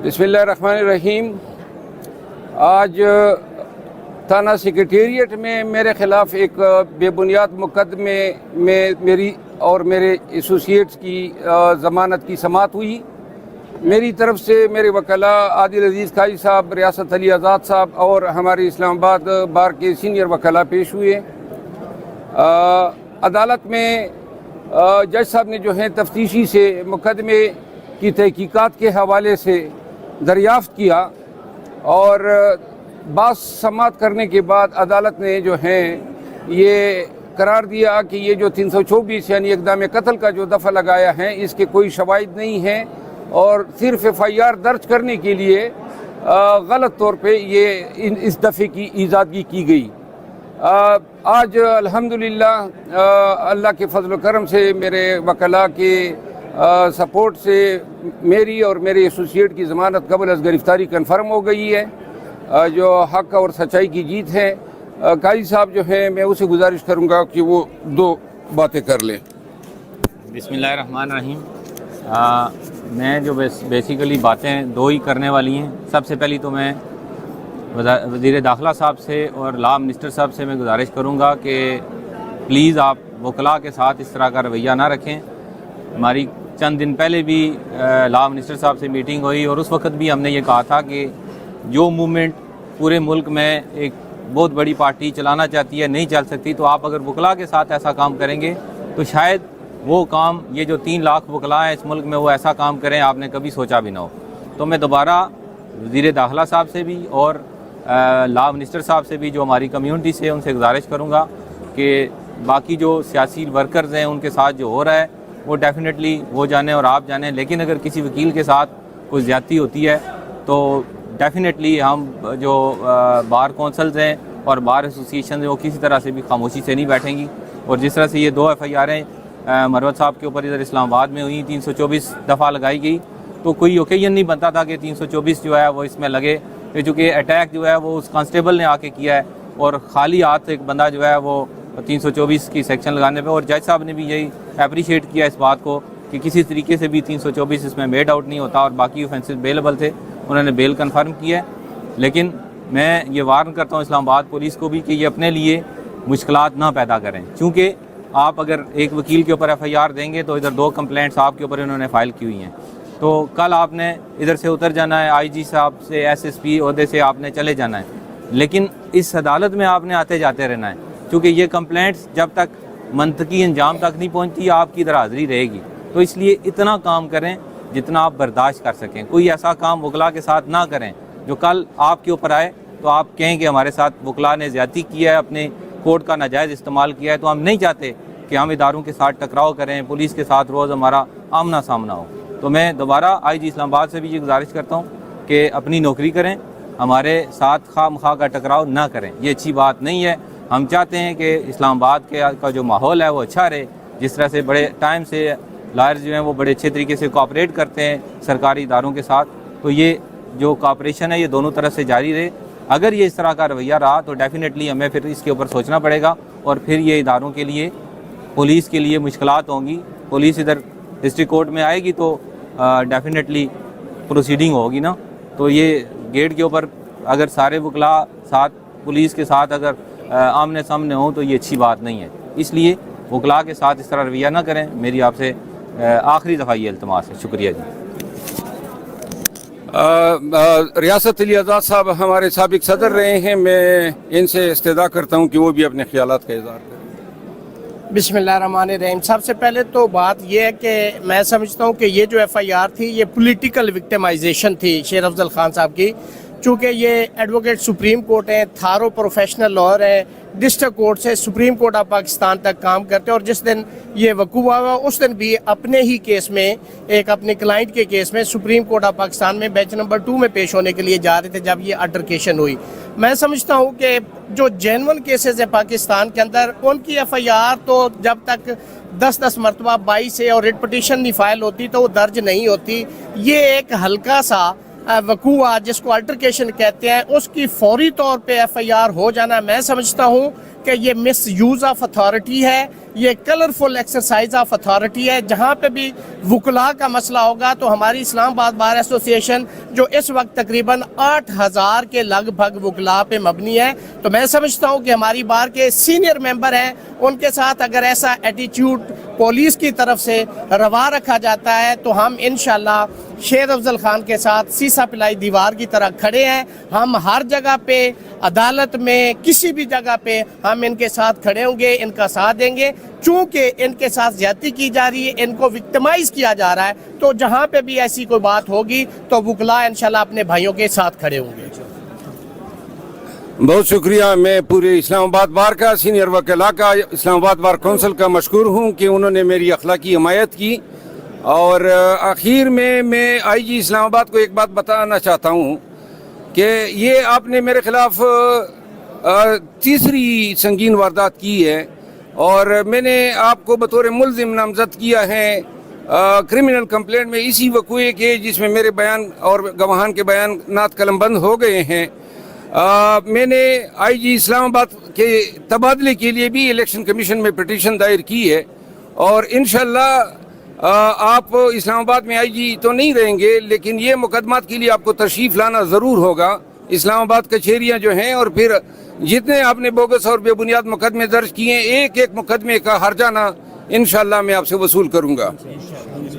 बिस्मिल्लाहिर्रहमानिर्रहीम। आज थाना सेक्रेटेरिएट में मेरे ख़िलाफ़ एक बेबुनियाद मुकदमे में मेरी और मेरे एसोसिएट्स की ज़मानत की समाअत हुई। मेरी तरफ से मेरे वकला आदिल अजीज़ काजी साहब, रियासत अली आज़ाद साहब और हमारे इस्लामाबाद बार के सीनियर वकला पेश हुए। अदालत में जज साहब ने जो है तफ्तीशी से मुकदमे की तहकीकात के हवाले से दरियाफ़्त किया और बात समाअत करने के बाद अदालत ने जो है ये करार दिया कि ये जो 324 यानी इक़दाम कत्ल का जो दफ़ा लगाया है इसके कोई शवाहिद नहीं है और सिर्फ FIR दर्ज करने के लिए गलत तौर पे ये इस दफ़े की ईजादगी की गई। आज अल्हम्दुलिल्लाह अल्लाह के फजल करम से मेरे वकला के सपोर्ट से मेरी और मेरे एसोसिएट की ज़मानत कबल अज़ गिरफ़्तारी कन्फर्म हो गई है, जो हक़ और सच्चाई की जीत है। काजी साहब जो है मैं उसे गुजारिश करूँगा कि वो दो बातें कर लें। बिस्मिल्लाहिर्रहमानिर्रहीम। मैं जो बेसिकली बातें दो ही करने वाली हैं। सबसे पहली तो मैं वज़ीर दाखिला साहब से और लॉ मिनिस्टर साहब से मैं गुजारिश करूँगा कि प्लीज़ आप वकला के साथ इस तरह का रवैया ना रखें। हमारी चंद दिन पहले भी लॉ मिनिस्टर साहब से मीटिंग हुई और उस वक्त भी हमने ये कहा था कि जो मूवमेंट पूरे मुल्क में एक बहुत बड़ी पार्टी चलाना चाहती है नहीं चल सकती, तो आप अगर वकला के साथ ऐसा काम करेंगे तो शायद वो काम, ये जो 3 लाख वकला हैं इस मुल्क में, वो ऐसा काम करें आपने कभी सोचा भी ना हो। तो मैं दोबारा वज़ीर दाखिला साहब से भी और लॉ मिनिस्टर साहब से भी जो हमारी कम्यूनिटी से, उनसे गुजारिश करूँगा कि बाकी जो सियासी वर्कर्स हैं उनके साथ जो हो रहा है वो डेफिनेटली वो जाने और आप जाने, लेकिन अगर किसी वकील के साथ कोई ज़्यादती होती है तो डेफिनेटली हम जो बार कौंसल्स हैं और बार एसोसिएशन हैं वो किसी तरह से भी खामोशी से नहीं बैठेंगी। और जिस तरह से ये 2 FIR मरवत साहब के ऊपर इधर इस्लामाबाद में हुई, 324 दफ़ा लगाई गई, तो कोई ओकेजन नहीं बनता था कि 324 जो है वो इसमें लगे, चूँकि अटैक जो है वो उस कांस्टेबल ने आके किया है और खाली हाथ एक बंदा जो है वो 324 की सेक्शन लगाने पे। और जज साहब ने भी यही अप्रिशिएट किया इस बात को कि किसी तरीके से भी 324 इसमें मेड आउट नहीं होता और बाकी ऑफेंसेस बेलेबल थे, उन्होंने बेल कन्फर्म किया है। लेकिन मैं ये वार्न करता हूँ इस्लामाबाद पुलिस को भी कि ये अपने लिए मुश्किलात ना पैदा करें, क्योंकि आप अगर एक वकील के ऊपर FIR देंगे तो इधर 2 कंप्लेंट्स आपके ऊपर इन्होंने फ़ाइल की हुई हैं, तो कल आपने इधर से उतर जाना है, IG साहब से SSP ओहदे से आपने चले जाना है, लेकिन इस अदालत में आपने आते जाते रहना है, क्योंकि ये कंप्लेंट्स जब तक मंतकी अंजाम तक नहीं पहुंचती आपकी इधर हाज़िरी रहेगी। तो इसलिए इतना काम करें जितना आप बर्दाश्त कर सकें। कोई ऐसा काम वकला के साथ ना करें जो कल आपके ऊपर आए तो आप कहें कि हमारे साथ वकला ने ज़्यादती किया है, अपने कोर्ट का नाजायज़ इस्तेमाल किया है। तो हम नहीं चाहते कि हम इदारों के साथ टकराव करें, पुलिस के साथ रोज़ हमारा आमना सामना हो। तो मैं दोबारा IG इस्लामाबाद से भी ये गुजारिश करता हूँ कि अपनी नौकरी करें, हमारे साथ खामखा का टकराव ना करें, ये अच्छी बात नहीं है। हम चाहते हैं कि इस्लामाबाद का जो माहौल है वो अच्छा रहे। जिस तरह से बड़े टाइम से लॉयर्स जो हैं वो बड़े अच्छे तरीके से कोऑपरेट करते हैं सरकारी इदारों के साथ, तो ये जो कोऑपरेशन है ये दोनों तरफ से जारी रहे। अगर ये इस तरह का रवैया रहा तो डेफिनेटली हमें फिर इसके ऊपर सोचना पड़ेगा और फिर ये इदारों के लिए, पुलिस के लिए मुश्किलात होंगी। पुलिस इधर डिस्ट्रिक्ट कोर्ट में आएगी तो डेफिनेटली प्रोसीडिंग होगी ना, तो ये गेट के ऊपर अगर सारे वकला साथ पुलिस के साथ अगर आमने सामने हो तो ये अच्छी बात नहीं है। इसलिए वकला के साथ इस तरह रवैया ना करें। मेरी आपसे आखिरी दफ़ा ये इल्तमास है। शुक्रिया जी। रियासत अली आज़ाद साहब हमारे साबिक सदर रहे हैं, मैं इनसे इस्तदा करता हूँ कि वो भी अपने ख्यालात का इज़हार करें। बिस्मिल्लाहिर्रहमानिर्रहीम। सबसे पहले तो बात यह है कि मैं समझता हूँ कि ये जो FIR थी ये पॉलिटिकल विक्टिमाइजेशन थी शेर अफजल खान साहब की, चूँकि ये एडवोकेट सुप्रीम कोर्ट है, थारो प्रोफेशनल लॉयर है, डिस्ट्रिक्ट कोर्ट से सुप्रीम कोर्ट ऑफ पाकिस्तान तक काम करते हैं। और जिस दिन ये वकूआ हुआ उस दिन भी अपने ही केस में, एक अपने क्लाइंट के केस में सुप्रीम कोर्ट ऑफ पाकिस्तान में बेंच नंबर 2 में पेश होने के लिए जा रहे थे जब ये अल्टरकेशन हुई। मैं समझता हूँ कि जो जेन्युइन केसेस है पाकिस्तान के अंदर, उनकी FIR तो जब तक 10-10 मरतबा 22 से और रिट पटिशन नहीं फाइल होती तो वो दर्ज नहीं होती। ये एक हल्का सा वकूआ जिसको अल्टरकेशन कहते हैं उसकी फौरी तौर पे FIR हो जाना, मैं समझता हूँ کہ یہ مس یوز آف اتھارٹی ہے, یہ کلرفل ایکسرسائز آف اتھارٹی ہے. جہاں پہ بھی وکلاء کا مسئلہ ہوگا تو ہماری اسلام آباد بار ایسوسی ایشن جو اس وقت تقریباً 8000 کے لگ بھگ وکلاء پہ مبنی ہے, تو میں سمجھتا ہوں کہ ہماری بار کے سینئر ممبر ہیں, ان کے ساتھ اگر ایسا ایٹیچیوڈ پولیس کی طرف سے روا رکھا جاتا ہے تو ہم انشاءاللہ شیر افضل خان کے ساتھ سیسا پلائی دیوار کی طرح کھڑے ہیں. ہم ہر جگہ پہ, عدالت میں, کسی بھی جگہ پہ ہم ان کے ساتھ کھڑے ہوں گے, ان کا ساتھ دیں گے. چونکہ ان کے ساتھ زیادتی کی جا رہی ہے, ان کو وکٹمائز کیا جا رہا ہے, تو جہاں پہ بھی ایسی کوئی بات ہوگی تو وکلاء انشاءاللہ اپنے بھائیوں کے ساتھ کھڑے ہوں گے. بہت شکریہ. میں پورے اسلام آباد بار کا, سینئر وکلاء کا, اسلام آباد بار کونسل کا مشکور ہوں کہ انہوں نے میری اخلاقی حمایت کی. اور آخر میں آئی جی اسلام آباد کو ایک بات بتانا چاہتا ہوں کہ یہ آپ نے میرے خلاف تیسری سنگین واردات کی ہے, اور میں نے آپ کو بطور ملزم نامزد کیا ہے کرمنل کمپلینٹ میں اسی وقوعے کے جس میں میرے بیان اور گواہان کے بیانات قلم بند ہو گئے ہیں. میں نے آئی جی اسلام آباد کے تبادلے کے لیے بھی الیکشن کمیشن میں پٹیشن دائر کی ہے, اور انشاءاللہ آپ اسلام آباد میں آئی جی تو نہیں رہیں گے, لیکن یہ مقدمات کے لیے آپ کو تشریف لانا ضرور ہوگا. اسلام آباد کچہریاں جو ہیں, اور پھر جتنے آپ نے بوگس اور بے بنیاد مقدمے درج کیے ہیں, ایک ایک مقدمے کا ہرجانہ انشاءاللہ میں آپ سے وصول کروں گا.